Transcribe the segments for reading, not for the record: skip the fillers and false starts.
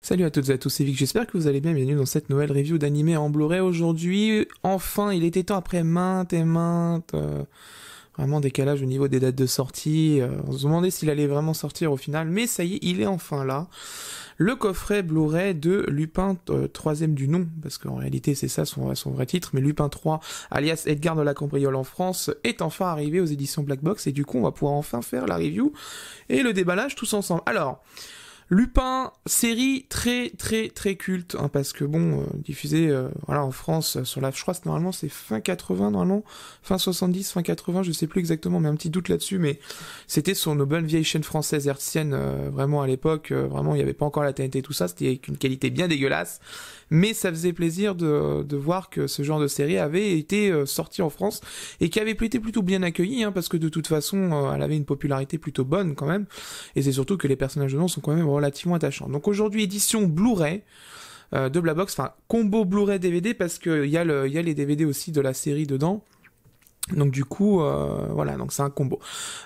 Salut à toutes et à tous, c'est Vic, j'espère que vous allez bien, bienvenue dans cette nouvelle review d'animé en Blu-ray aujourd'hui. Enfin, il était temps après maintes et maintes, vraiment décalage au niveau des dates de sortie. On se demandait s'il allait vraiment sortir au final, mais ça y est, il est enfin là. Le coffret Blu-ray de Lupin, troisième du nom, parce qu'en réalité c'est ça son vrai titre, mais Lupin 3, alias Edgar de la Cambriole en France, est enfin arrivé aux éditions Black Box, et du coup on va pouvoir enfin faire la review et le déballage tous ensemble. Alors... Lupin, série très culte, hein, parce que bon, diffusée voilà, en France, sur la, je crois que normalement c'est fin 80, normalement, fin 70, fin 80, je sais plus exactement, mais un petit doute là-dessus, mais c'était sur nos bonnes vieilles chaînes françaises hertziennes, vraiment à l'époque, vraiment il n'y avait pas encore la TNT et tout ça, c'était avec une qualité bien dégueulasse, mais ça faisait plaisir de voir que ce genre de série avait été sorti en France, et qui avait été plutôt bien accueilli, hein, parce que de toute façon, elle avait une popularité plutôt bonne quand même, et c'est surtout que les personnages dedans sont quand même relativement attachants. Donc aujourd'hui, édition Blu-ray de Black Box, enfin combo Blu-ray DVD, parce qu'il y a les DVD aussi de la série dedans. Donc du coup, voilà, donc c'est un combo.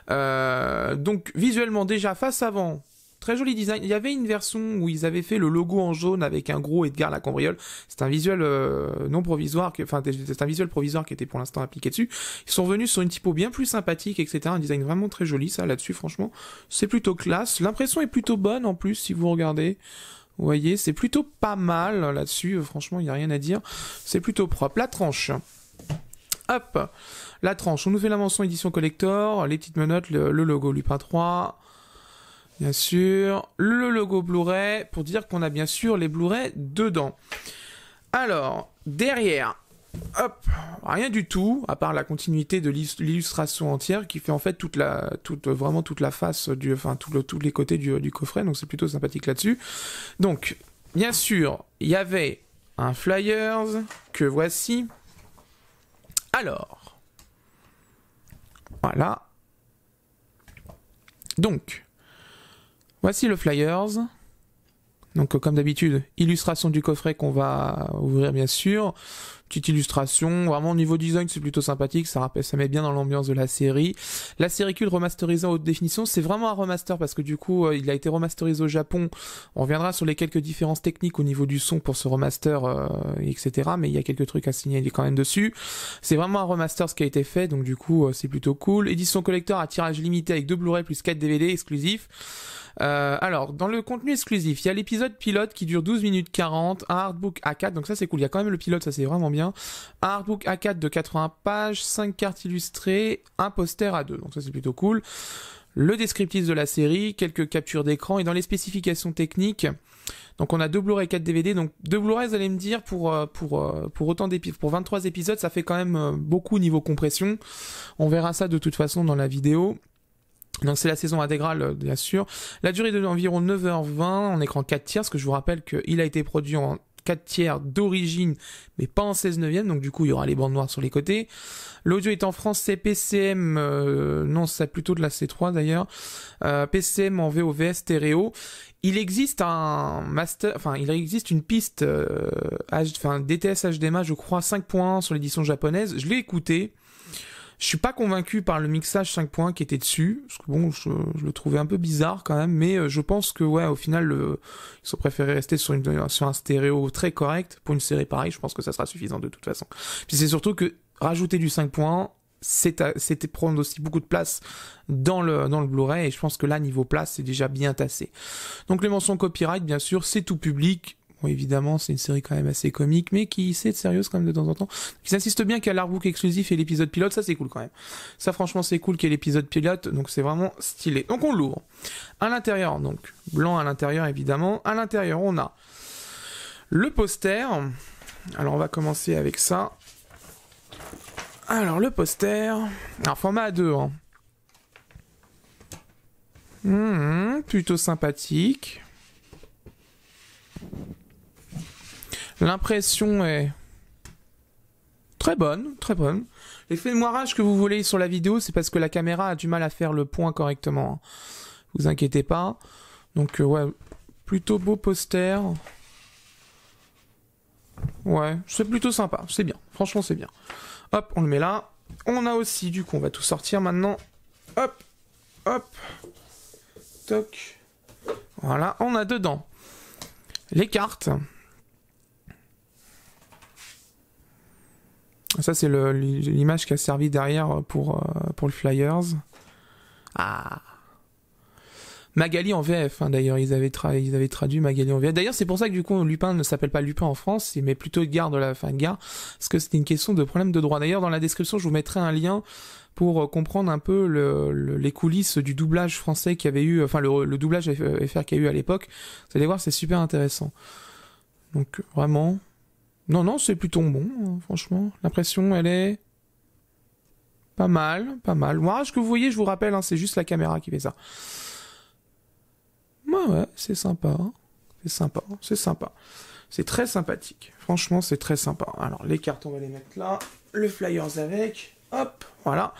Donc visuellement déjà, face avant, très joli design. Il y avait une version où ils avaient fait le logo en jaune avec un gros Edgar la Cambriole. C'est un visuel non provisoire, enfin c'est un visuel provisoire qui était pour l'instant appliqué dessus. Ils sont revenus sur une typo bien plus sympathique, etc. Un design vraiment très joli, ça là-dessus, franchement, c'est plutôt classe. L'impression est plutôt bonne en plus si vous regardez. Vous voyez, c'est plutôt pas mal là-dessus. Franchement, il y a rien à dire. C'est plutôt propre. La tranche. Hop, la tranche. On nous fait la mention édition collector, les petites menottes, le logo Lupin 3. Bien sûr, le logo Blu-ray, pour dire qu'on a bien sûr les Blu-ray dedans. Alors, derrière, hop, rien du tout, à part la continuité de l'illustration entière, qui fait en fait vraiment toute la face, tous les côtés du coffret, donc c'est plutôt sympathique là-dessus. Donc, bien sûr, il y avait un flyers, que voici. Alors, voilà. Donc... voici le flyers. Donc comme d'habitude, illustration du coffret qu'on va ouvrir bien sûr. Petite illustration, vraiment au niveau design c'est plutôt sympathique, ça met bien dans l'ambiance de la série. La série culte remasterisée en haute définition, c'est vraiment un remaster parce que du coup il a été remasterisé au Japon. On reviendra sur les quelques différences techniques au niveau du son pour ce remaster, etc. Mais il y a quelques trucs à signaler quand même dessus. C'est vraiment un remaster ce qui a été fait, donc du coup c'est plutôt cool. Édition collector à tirage limité avec 2 Blu-ray plus 4 DVD exclusifs. Alors, dans le contenu exclusif, il y a l'épisode pilote qui dure 12 minutes 40, un artbook A4, donc ça c'est cool, il y a quand même le pilote, ça c'est vraiment bien, un artbook A4 de 80 pages, 5 cartes illustrées, un poster A2, donc ça c'est plutôt cool, le descriptif de la série, quelques captures d'écran, et dans les spécifications techniques, donc on a 2 Blu-ray 4 DVD, donc 2 Blu-ray vous allez me dire, pour autant d'épisodes, pour 23 épisodes, ça fait quand même beaucoup niveau compression, on verra ça de toute façon dans la vidéo. Donc c'est la saison intégrale bien sûr. La durée de environ 9h20 en écran 4 tiers, parce que je vous rappelle qu'il a été produit en 4 tiers d'origine, mais pas en 16/9, donc du coup il y aura les bandes noires sur les côtés. L'audio est en français PCM, non c'est plutôt de la C3 d'ailleurs, PCM en VOVS stéréo. Il existe il existe une piste DTS HDMI, je crois 5.1 sur l'édition japonaise. Je l'ai écouté. Je suis pas convaincu par le mixage 5.1 qui était dessus, parce que bon, je le trouvais un peu bizarre quand même, mais je pense que ouais, au final, ils ont préféré rester sur un stéréo très correct pour une série pareille. Je pense que ça sera suffisant de toute façon. Puis c'est surtout que rajouter du 5.1, c'était prendre aussi beaucoup de place dans le Blu-ray, et je pense que là, niveau place, c'est déjà bien tassé. Donc les mentions copyright, bien sûr, c'est tout public. Bon, évidemment, c'est une série quand même assez comique, mais qui sait être sérieuse quand même de temps en temps. Ils insistent bien qu'il y a l'artbook exclusif et l'épisode pilote, ça c'est cool quand même. Ça franchement c'est cool qu'il y ait l'épisode pilote, donc c'est vraiment stylé. Donc on l'ouvre. À l'intérieur, donc blanc à l'intérieur évidemment. À l'intérieur, on a le poster. Alors on va commencer avec ça. Alors le poster, alors format A2, hein. Plutôt sympathique. L'impression est très bonne, très bonne. L'effet de moirage que vous voulez sur la vidéo, c'est parce que la caméra a du mal à faire le point correctement. Vous inquiétez pas. Donc ouais, plutôt beau poster. Ouais, c'est plutôt sympa, c'est bien. Franchement, c'est bien. Hop, on le met là. On a aussi, du coup, on va tout sortir maintenant. Hop, hop, toc. Voilà, on a dedans Les cartes. Ça, c'est l'image qui a servi derrière pour le Flyers. Ah. Magali en VF, hein, d'ailleurs, ils avaient traduit Magali en VF. D'ailleurs, c'est pour ça que du coup, Lupin ne s'appelle pas Lupin en France, mais plutôt Edgar de la fin de gare, parce que c'était une question de problème de droit. D'ailleurs, dans la description, je vous mettrai un lien pour comprendre un peu les coulisses du doublage français qu'il y avait eu, enfin le doublage FR qu'il y a eu à l'époque. Vous allez voir, c'est super intéressant. Donc, vraiment... Non, c'est plutôt bon, hein, franchement. L'impression, elle est... Pas mal. Moi, ce que vous voyez, je vous rappelle, hein, c'est juste la caméra qui fait ça. Ouais, c'est sympa. C'est sympa. C'est très sympathique. Franchement, c'est très sympa. Alors, les cartes, on va les mettre là. Le Flyers avec. Hop, voilà.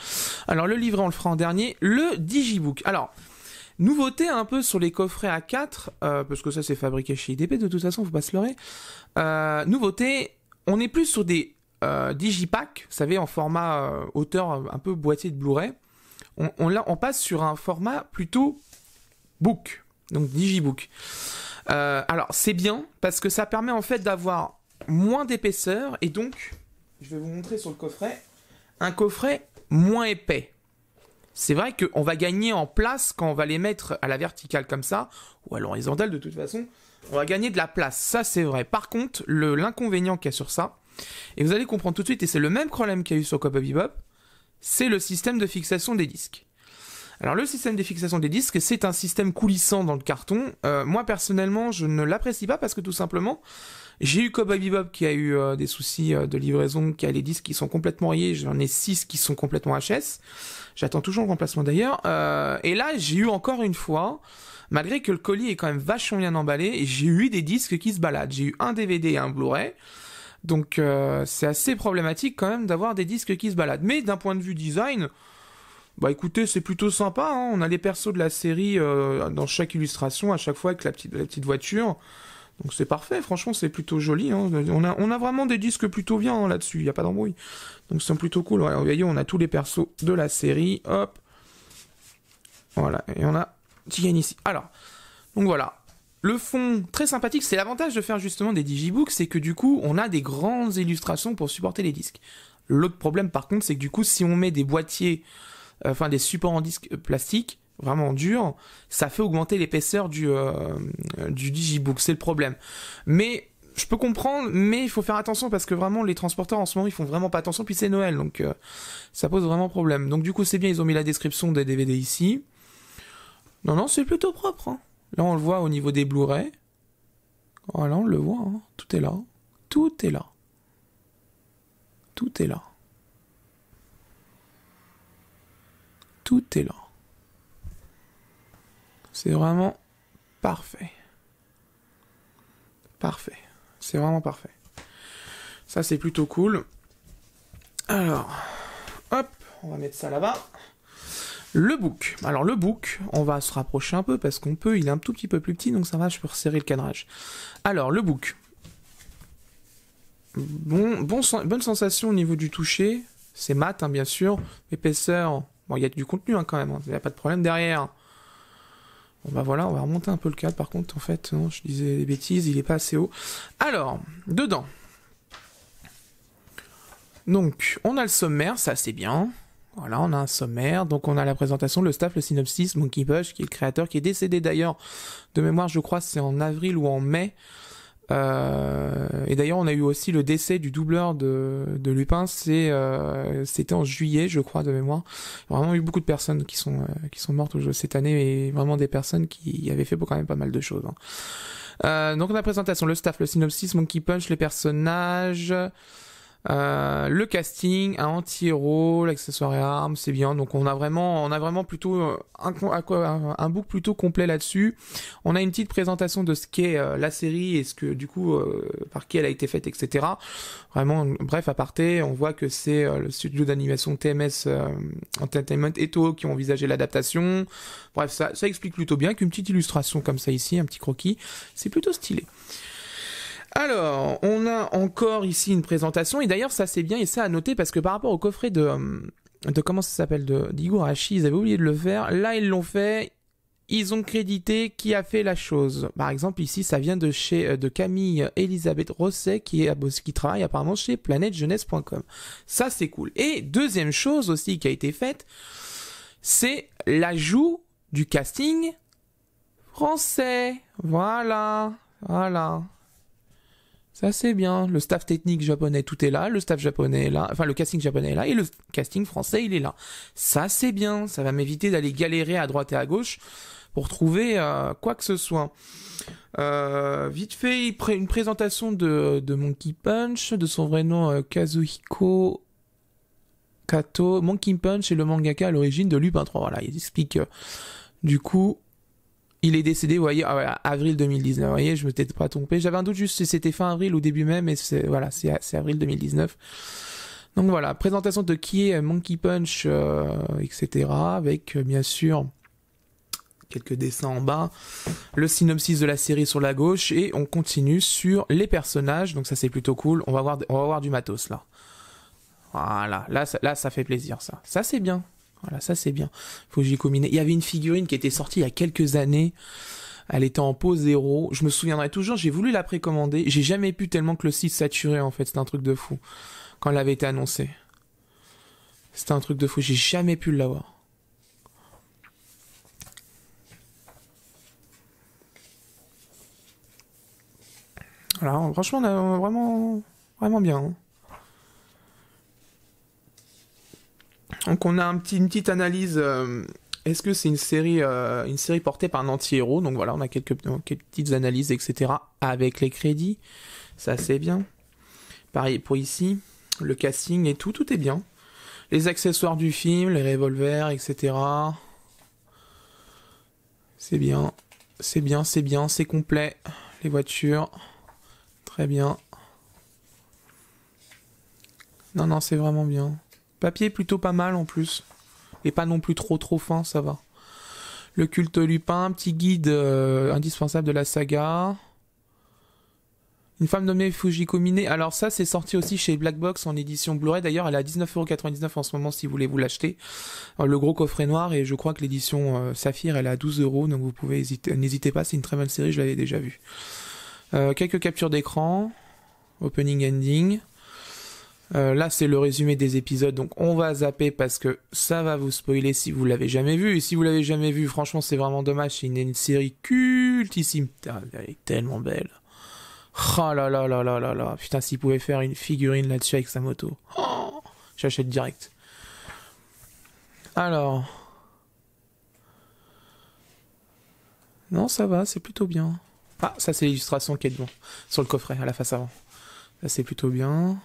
Alors, le livret, on le fera en dernier. Le Digibook. Alors... Nouveauté un peu sur les coffrets A4, parce que ça c'est fabriqué chez IDP, de toute façon, faut pas se leurrer. Nouveauté, on est plus sur des digipacks, vous savez, en format hauteur un peu boîtier de Blu-ray. On passe sur un format plutôt book, donc digibook. Alors c'est bien, parce que ça permet en fait d'avoir moins d'épaisseur, et donc, je vais vous montrer sur le coffret, un coffret moins épais. C'est vrai qu'on va gagner en place quand on va les mettre à la verticale comme ça, ou à l'horizontale de toute façon, on va gagner de la place, ça c'est vrai. Par contre, l'inconvénient qu'il y a sur ça, et vous allez comprendre tout de suite, et c'est le même problème qu'il y a eu sur Cowboy Bebop, c'est le système de fixation des disques. Alors le système de fixation des disques, c'est un système coulissant dans le carton. Moi personnellement, je ne l'apprécie pas parce que tout simplement, j'ai eu Cowboy Bebop qui a eu des soucis de livraison, qui a les disques qui sont complètement rayés, j'en ai 6 qui sont complètement HS. J'attends toujours le remplacement d'ailleurs. Et là, j'ai eu encore une fois, malgré que le colis est quand même vachement bien emballé, j'ai eu des disques qui se baladent. J'ai eu un DVD et un Blu-ray. Donc c'est assez problématique quand même d'avoir des disques qui se baladent. Mais d'un point de vue design, bah écoutez, c'est plutôt sympa, hein. On a les persos de la série dans chaque illustration, à chaque fois avec la petite voiture. Donc c'est parfait, franchement c'est plutôt joli, hein. On a vraiment des disques plutôt bien, hein, là-dessus, il n'y a pas d'embrouille. Donc c'est plutôt cool. Voilà, vous voyez, on a tous les persos de la série, hop. Voilà, et on a Tigan ici. Alors, donc voilà. Le fond, très sympathique, c'est l'avantage de faire justement des digibooks, c'est que du coup, on a des grandes illustrations pour supporter les disques. L'autre problème par contre, c'est que du coup, si on met des boîtiers, des supports en disque plastique, vraiment dur, ça fait augmenter l'épaisseur du digibook, c'est le problème. Mais je peux comprendre, mais il faut faire attention parce que vraiment les transporteurs en ce moment ils font vraiment pas attention, puis c'est Noël, donc ça pose vraiment problème. Donc du coup c'est bien, ils ont mis la description des DVD ici. Non, c'est plutôt propre, hein. Là on le voit au niveau des Blu-ray. Voilà, on le voit, hein. Tout est là. Tout est là. Tout est là. Tout est là. C'est vraiment parfait. Parfait. C'est vraiment parfait. Ça, c'est plutôt cool. Alors, hop, on va mettre ça là-bas. Le book. Alors, le book, on va se rapprocher un peu parce qu'on peut. Il est un tout petit peu plus petit, donc ça va, je peux resserrer le cadrage. Alors, le book. Bonne sensation au niveau du toucher. C'est mat, hein, bien sûr. Épaisseur. Bon, il y a du contenu, hein, quand même. Il n'y a pas de problème derrière. Bon bah voilà, on va remonter un peu le cadre par contre, en fait, non, je disais des bêtises, il est pas assez haut. Alors, dedans. Donc, on a le sommaire, ça c'est bien. Voilà, on a un sommaire, donc on a la présentation, le staff, le synopsis, Monkey Punch, qui est le créateur, qui est décédé d'ailleurs, de mémoire je crois c'est en avril ou en mai. Et d'ailleurs on a eu aussi le décès du doubleur de Lupin, c'était en juillet je crois de mémoire. Il y a vraiment eu beaucoup de personnes qui sont mortes au jeu cette année, et vraiment des personnes qui avaient fait quand même pas mal de choses, hein. Donc la présentation, le staff, le synopsis, Monkey Punch, les personnages, le casting, un anti-héros, l'accessoire et armes, c'est bien. Donc on a vraiment plutôt un book plutôt complet là-dessus. On a une petite présentation de ce qu'est la série et ce que du coup par qui elle a été faite, etc. Vraiment, bref, aparté, on voit que c'est le studio d'animation TMS Entertainment et Toho qui ont envisagé l'adaptation. Bref, ça explique plutôt bien qu'une petite illustration comme ça ici, un petit croquis, c'est plutôt stylé. Alors, on a encore ici une présentation, et d'ailleurs ça c'est bien, et ça à noter parce que par rapport au coffret de comment ça s'appelle, d'Higurashi, ils avaient oublié de le faire. Là ils l'ont fait, ils ont crédité qui a fait la chose. Par exemple, ici, ça vient de Camille Elisabeth Rosset qui travaille apparemment chez planètejeunesse.com. Ça, c'est cool. Et deuxième chose aussi qui a été faite, c'est l'ajout du casting français. Voilà. Ça, c'est bien. Le staff technique japonais, tout est là. Le staff japonais est là. Enfin, le casting japonais est là. Et le casting français, il est là. Ça, c'est bien. Ça va m'éviter d'aller galérer à droite et à gauche pour trouver quoi que ce soit. Vite fait, une présentation de Monkey Punch, de son vrai nom Kazuhiko Kato. Monkey Punch est le mangaka à l'origine de Lupin 3. Voilà, il explique du coup... Il est décédé, vous voyez, avril 2019. Vous voyez, je me t'étais pas trompé. J'avais un doute juste si c'était fin avril ou début mai, mais c'est avril 2019. Donc voilà, présentation de qui est Monkey Punch, etc. Avec, bien sûr, quelques dessins en bas. Le synopsis de la série sur la gauche. Et on continue sur les personnages. Donc ça, c'est plutôt cool. On va voir du matos, là. Voilà. Là, ça fait plaisir, ça. Ça, c'est bien. Voilà, ça c'est bien. Fujiko Mine. Il y avait une figurine qui était sortie il y a quelques années. Elle était en pose 0. Je me souviendrai toujours, j'ai voulu la précommander. J'ai jamais pu tellement que le site saturait en fait. C'était un truc de fou. Quand elle avait été annoncée. C'était un truc de fou. J'ai jamais pu l'avoir. Voilà, franchement, on a vraiment bien. Hein. Donc on a une petite analyse. Est-ce que c'est une série portée par un anti-héros? Donc voilà, on a quelques petites analyses, etc. avec les crédits. Ça c'est bien. Pareil pour ici, le casting et tout est bien. Les accessoires du film, les revolvers, etc. C'est bien, c'est complet. Les voitures, très bien. Non, c'est vraiment bien. Papier plutôt pas mal en plus. Et pas non plus trop fin, ça va. Le culte Lupin, petit guide indispensable de la saga. Une femme nommée Fujiko Mine. Alors ça, c'est sorti aussi chez Black Box en édition Blu-ray. D'ailleurs, elle est à 19,99€ en ce moment si vous voulez vous l'acheter. Le gros coffret noir, et je crois que l'édition Saphir, elle est à 12€. Donc vous pouvez n'hésitez pas, c'est une très bonne série, je l'avais déjà vue. Quelques captures d'écran. Opening ending. Là, c'est le résumé des épisodes, donc on va zapper parce que ça va vous spoiler si vous l'avez jamais vu. Et si vous l'avez jamais vu, franchement, c'est vraiment dommage. C'est une série cultissime. Elle est tellement belle. Oh là là là là là là. Putain, s'il pouvait faire une figurine là-dessus avec sa moto. Oh, j'achète direct. Alors. Non, ça va, c'est plutôt bien. Ah, ça, c'est l'illustration qui est devant. Sur le coffret, à la face avant. Ça, c'est plutôt bien.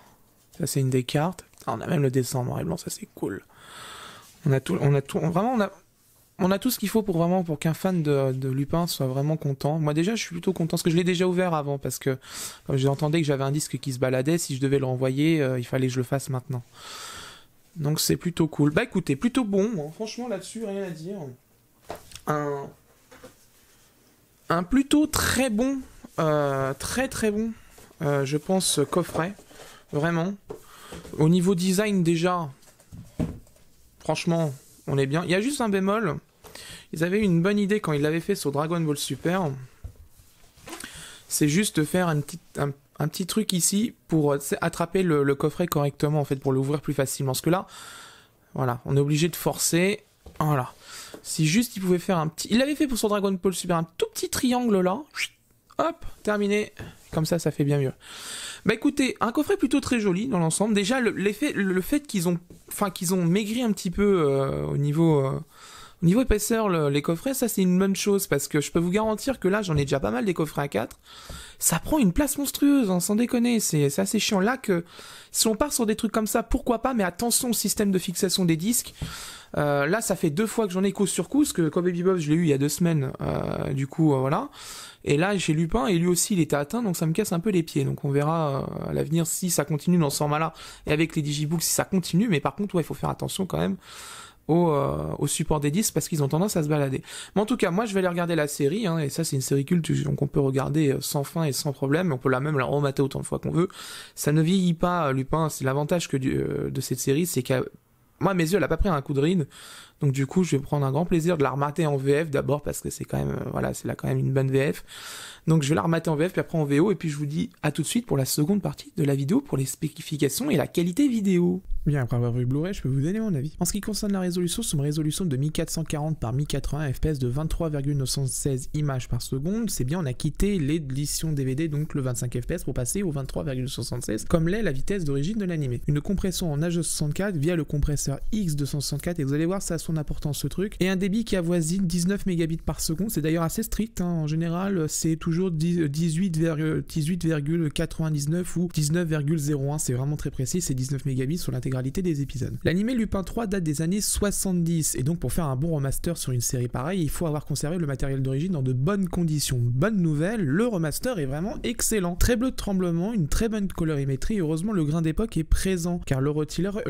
Ça, c'est une des cartes. On a même le dessin en noir et blanc, ça c'est cool. On a tout, vraiment, on a tout ce qu'il faut pour qu'un fan de Lupin soit vraiment content. Moi déjà, je suis plutôt content parce que je l'ai déjà ouvert avant parce que j'entendais que j'avais un disque qui se baladait. Si je devais le renvoyer, il fallait que je le fasse maintenant. Donc c'est plutôt cool. Bah écoutez, plutôt bon. Hein. Franchement là-dessus, rien à dire. Un plutôt très bon, très bon, je pense, coffret. Vraiment. Au niveau design, déjà, franchement, on est bien. Il y a juste un bémol. Ils avaient eu une bonne idée quand ils l'avaient fait sur Dragon Ball Super. C'est juste de faire un petit truc ici pour attraper le coffret correctement, en fait, pour l'ouvrir plus facilement. Parce que là, voilà, on est obligé de forcer. Voilà. Si juste ils pouvaient faire un petit... Il l'avait fait pour son Dragon Ball Super, un tout petit triangle là. Hop, terminé. Comme ça fait bien mieux. Bah écoutez, un coffret plutôt très joli dans l'ensemble. Déjà, le fait qu'ils ont maigri un petit peu au niveau épaisseur les coffrets, ça c'est une bonne chose parce que je peux vous garantir que là, j'en ai déjà pas mal des coffrets à 4. Ça prend une place monstrueuse, hein, sans déconner. C'est assez chiant. Là que si on part sur des trucs comme ça, pourquoi pas, mais attention au système de fixation des disques. Là, ça fait 2 fois que j'en ai coup sur coup, parce que Cowboy Bebop, je l'ai eu il y a 2 semaines, voilà. Et là, j'ai Lupin, et lui aussi, il était atteint, donc ça me casse un peu les pieds. Donc on verra à l'avenir si ça continue dans ce format-là, et avec les digibooks, si ça continue. Mais par contre, ouais, il faut faire attention quand même au support des disques, parce qu'ils ont tendance à se balader. Mais en tout cas, moi, je vais aller regarder la série, hein, et ça, c'est une série culte, donc on peut regarder sans fin et sans problème. On peut même la remater autant de fois qu'on veut. Ça ne vieillit pas, Lupin. C'est l'avantage de cette série, c'est qu'à moi, à mes yeux, elle a pas pris un coup de ride. Donc du coup, je vais prendre un grand plaisir de la remater en VF d'abord parce que c'est quand même, voilà, c'est là quand même une bonne VF. Donc je vais la remater en VF puis après en VO et puis je vous dis à tout de suite pour la seconde partie de la vidéo pour les spécifications et la qualité vidéo. Bien, après avoir vu Blu-ray, je peux vous donner mon avis. En ce qui concerne la résolution, c'est une résolution de 1440 par 1080 fps de 23,916 images par seconde. C'est bien, on a quitté l'édition DVD, donc le 25 fps, pour passer au 23,76, comme l'est la vitesse d'origine de l'animé. Une compression en H264 via le compresseur X264, et vous allez voir, ça a son importance ce truc. Et un débit qui avoisine 19 mégabits par seconde, c'est d'ailleurs assez strict, hein. En général, c'est toujours 18,99 ou 19,01, c'est vraiment très précis, c'est 19 mégabits sur l'intégralité des épisodes. L'animé Lupin 3 date des années 70 et donc pour faire un bon remaster sur une série pareille, il faut avoir conservé le matériel d'origine dans de bonnes conditions. Bonne nouvelle, le remaster est vraiment excellent. Très bleu de tremblement, une très bonne colorimétrie, heureusement le grain d'époque est présent car le retireur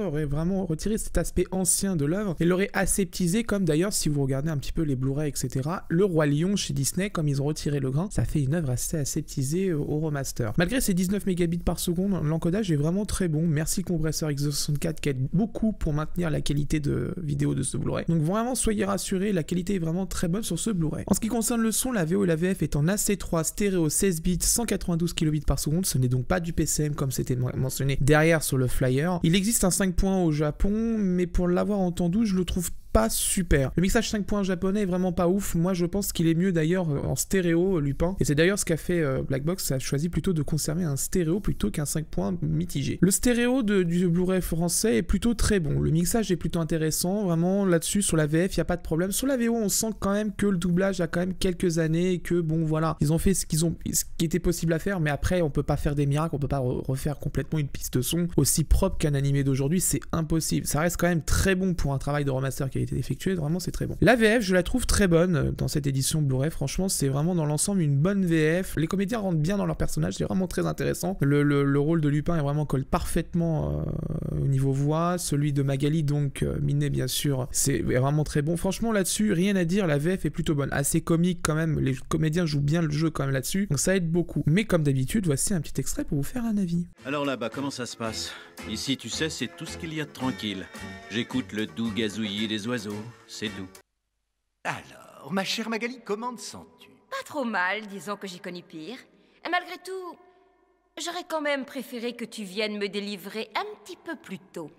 aurait vraiment retiré cet aspect ancien de l'œuvre et l'aurait aseptisé comme d'ailleurs si vous regardez un petit peu les Blu-ray etc. Le Roi Lion chez Disney, comme ils ont retiré le grain, ça fait une œuvre assez aseptisée au remaster. Malgré ces 19 mégabits par seconde, l'encodage est vraiment très bon. Merci compresseur X264 qui aide beaucoup pour maintenir la qualité de vidéo de ce Blu-ray. Donc vraiment soyez rassurés, la qualité est vraiment très bonne sur ce Blu-ray. En ce qui concerne le son, la VO et la VF est en AC3 stéréo 16 bits 192 kbps par seconde, ce n'est donc pas du PCM comme c'était mentionné derrière sur le flyer. Il existe un 5 points au Japon, mais pour l'avoir entendu, je le trouve pas super. Le mixage 5 points japonais est vraiment pas ouf. Moi je pense qu'il est mieux d'ailleurs en stéréo Lupin. Et c'est d'ailleurs ce qu'a fait Black Box, ça a choisi plutôt de conserver un stéréo plutôt qu'un 5 points mitigé. Le stéréo du Blu-ray français est plutôt très bon. Le mixage est plutôt intéressant. Vraiment là-dessus sur la VF il n'y a pas de problème. Sur la VO on sent quand même que le doublage a quand même quelques années et que bon voilà, ils ont fait ce qui était possible à faire, mais après on peut pas faire des miracles, on peut pas refaire complètement une piste son aussi propre qu'un animé d'aujourd'hui, c'est impossible. Ça reste quand même très bon pour un travail de remaster qui a été effectué, vraiment c'est très bon. La VF je la trouve très bonne dans cette édition Blu-ray, franchement c'est vraiment dans l'ensemble une bonne VF, les comédiens rentrent bien dans leur personnage, c'est vraiment très intéressant, le rôle de Lupin est vraiment colle parfaitement au niveau voix, celui de Magali donc Minet bien sûr, c'est vraiment très bon, franchement là-dessus rien à dire, la VF est plutôt bonne, assez comique quand même, les comédiens jouent bien le jeu quand même là-dessus, donc ça aide beaucoup, mais comme d'habitude voici un petit extrait pour vous faire un avis. Alors là-bas comment ça se passe? Ici tu sais c'est tout ce qu'il y a de tranquille, j'écoute le doux gazouillis des oiseaux. C'est doux. Alors, ma chère Magali, comment te sens-tu? Pas trop mal, disons que j'ai connu pire. Et malgré tout, j'aurais quand même préféré que tu viennes me délivrer un petit peu plus tôt.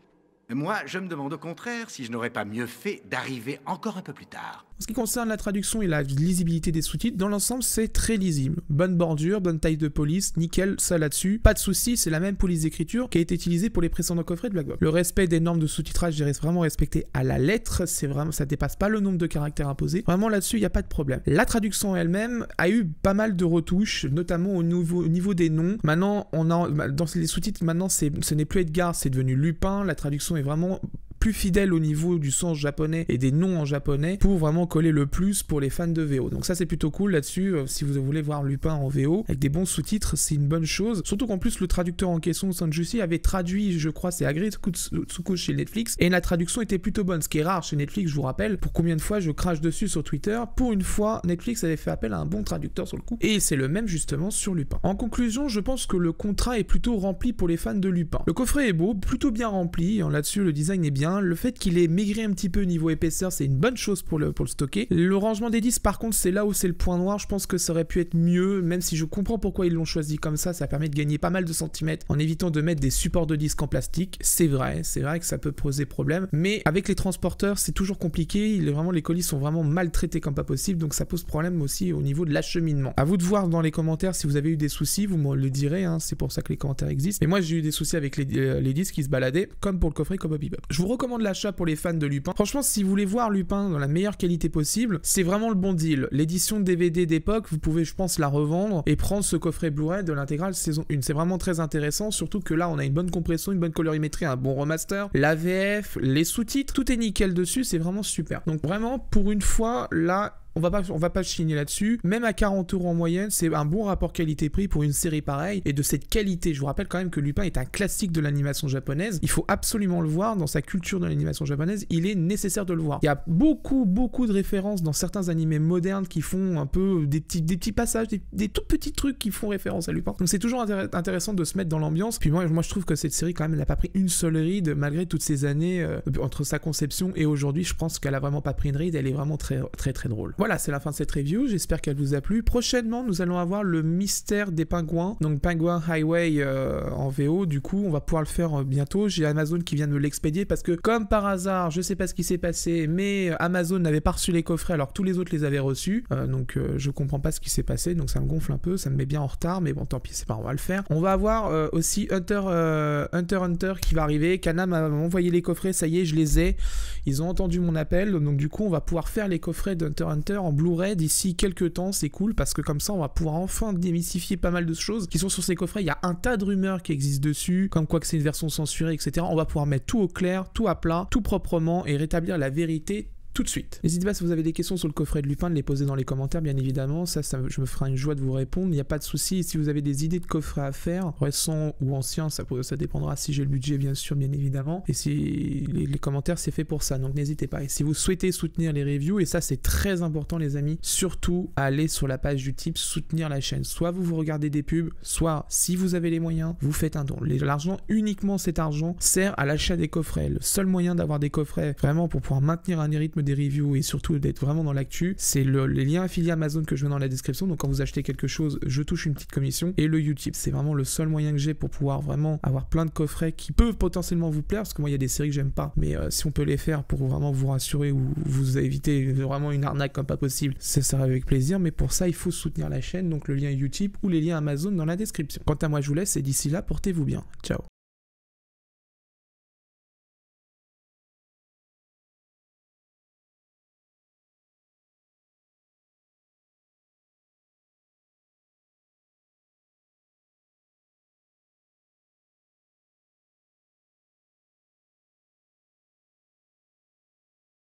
Moi, je me demande au contraire si je n'aurais pas mieux fait d'arriver encore un peu plus tard. En ce qui concerne la traduction et la lisibilité des sous-titres, dans l'ensemble c'est très lisible. Bonne bordure, bonne taille de police, nickel, ça là-dessus. Pas de soucis, c'est la même police d'écriture qui a été utilisée pour les précédents coffrets de Black Box. Le respect des normes de sous-titrage est vraiment respecté à la lettre, c'est vraiment, ça dépasse pas le nombre de caractères imposés. Vraiment là-dessus, il n'y a pas de problème. La traduction elle-même a eu pas mal de retouches, notamment au niveau des noms. Maintenant, dans les sous-titres, maintenant ce n'est plus Edgar, c'est devenu Lupin. La traduction est vraiment plus fidèle au niveau du sens japonais et des noms en japonais pour vraiment coller le plus pour les fans de VO. Donc ça c'est plutôt cool là-dessus, si vous voulez voir Lupin en VO avec des bons sous-titres, c'est une bonne chose. Surtout qu'en plus le traducteur en question, Sanjushi, avait traduit, je crois, c'est Agri Tsuko chez Netflix et la traduction était plutôt bonne, ce qui est rare chez Netflix, je vous rappelle. Pour combien de fois je crache dessus sur Twitter, pour une fois Netflix avait fait appel à un bon traducteur sur le coup et c'est le même justement sur Lupin. En conclusion, je pense que le contrat est plutôt rempli pour les fans de Lupin. Le coffret est beau, plutôt bien rempli, là-dessus le design est bien. Le fait qu'il ait maigri un petit peu niveau épaisseur, c'est une bonne chose pour le stocker. Le rangement des disques, par contre, c'est là où c'est le point noir. Je pense que ça aurait pu être mieux, même si je comprends pourquoi ils l'ont choisi comme ça permet de gagner pas mal de centimètres en évitant de mettre des supports de disques en plastique. C'est vrai que ça peut poser problème, mais avec les transporteurs, c'est toujours compliqué. Vraiment, les colis sont vraiment maltraités comme pas possible, donc ça pose problème aussi au niveau de l'acheminement. À vous de voir dans les commentaires si vous avez eu des soucis, vous me le direz, hein, c'est pour ça que les commentaires existent. Mais moi, j'ai eu des soucis avec les disques qui se baladaient, comme pour le coffret Cowboy Bebop. Je vous recommande l'achat pour les fans de Lupin. Franchement, si vous voulez voir Lupin dans la meilleure qualité possible, c'est vraiment le bon deal. L'édition DVD d'époque, vous pouvez, je pense, la revendre et prendre ce coffret Blu-ray de l'intégrale saison 1. C'est vraiment très intéressant, surtout que là, on a une bonne compression, une bonne colorimétrie, un bon remaster, la VF, les sous-titres, tout est nickel dessus, c'est vraiment super. Donc vraiment, pour une fois, là, on va pas chigner là-dessus. Même à 40 € en moyenne, c'est un bon rapport qualité-prix pour une série pareille et de cette qualité. Je vous rappelle quand même que Lupin est un classique de l'animation japonaise. Il faut absolument le voir dans sa culture de l'animation japonaise. Il est nécessaire de le voir. Il y a beaucoup de références dans certains animés modernes qui font un peu des petits passages, des tout petits trucs qui font référence à Lupin. Donc c'est toujours intéressant de se mettre dans l'ambiance. Puis moi je trouve que cette série quand même elle n'a pas pris une seule ride malgré toutes ces années entre sa conception et aujourd'hui. Je pense qu'elle a vraiment pas pris une ride. Elle est vraiment très drôle. Voilà, c'est la fin de cette review. J'espère qu'elle vous a plu. Prochainement, nous allons avoir le mystère des pingouins. Donc Penguin Highway en VO. Du coup, on va pouvoir le faire bientôt. J'ai Amazon qui vient de me l'expédier parce que comme par hasard, je sais pas ce qui s'est passé, mais Amazon n'avait pas reçu les coffrets alors que tous les autres les avaient reçus. Donc je comprends pas ce qui s'est passé. Donc ça me gonfle un peu. Ça me met bien en retard. Mais bon, tant pis, c'est pas grave, on va le faire. On va avoir aussi Hunter qui va arriver. Kana m'a envoyé les coffrets. Ça y est, je les ai. Ils ont entendu mon appel. Donc du coup, on va pouvoir faire les coffrets d'Hunter x Hunter en Blu-ray d'ici quelques temps. C'est cool parce que comme ça, on va pouvoir enfin démystifier pas mal de choses qui sont sur ces coffrets. Il y a un tas de rumeurs qui existent dessus, comme quoi que c'est une version censurée, etc. On va pouvoir mettre tout au clair, tout à plat, tout proprement et rétablir la vérité tout de suite. N'hésitez pas si vous avez des questions sur le coffret de Lupin de les poser dans les commentaires, bien évidemment. Ça je me ferai une joie de vous répondre. Il n'y a pas de souci. Si vous avez des idées de coffrets à faire, récents ou anciens, ça dépendra si j'ai le budget, bien sûr, bien évidemment. Et si les commentaires, c'est fait pour ça. Donc n'hésitez pas. Et si vous souhaitez soutenir les reviews, et ça c'est très important, les amis, surtout allez sur la page Utip, soutenir la chaîne. Soit vous regardez des pubs, soit si vous avez les moyens, vous faites un don. L'argent, uniquement cet argent, sert à l'achat des coffrets. Le seul moyen d'avoir des coffrets, vraiment pour pouvoir maintenir un rythme des reviews et surtout d'être vraiment dans l'actu, c'est les liens affiliés Amazon que je mets dans la description. Donc quand vous achetez quelque chose, je touche une petite commission. Et le Utip, c'est vraiment le seul moyen que j'ai pour pouvoir vraiment avoir plein de coffrets qui peuvent potentiellement vous plaire, parce que moi il y a des séries que j'aime pas, mais si on peut les faire pour vraiment vous rassurer ou vous éviter vraiment une arnaque comme pas possible, ça sera avec plaisir. Mais pour ça il faut soutenir la chaîne, donc le lien Utip ou les liens Amazon dans la description. Quant à moi je vous laisse et d'ici là portez-vous bien, ciao.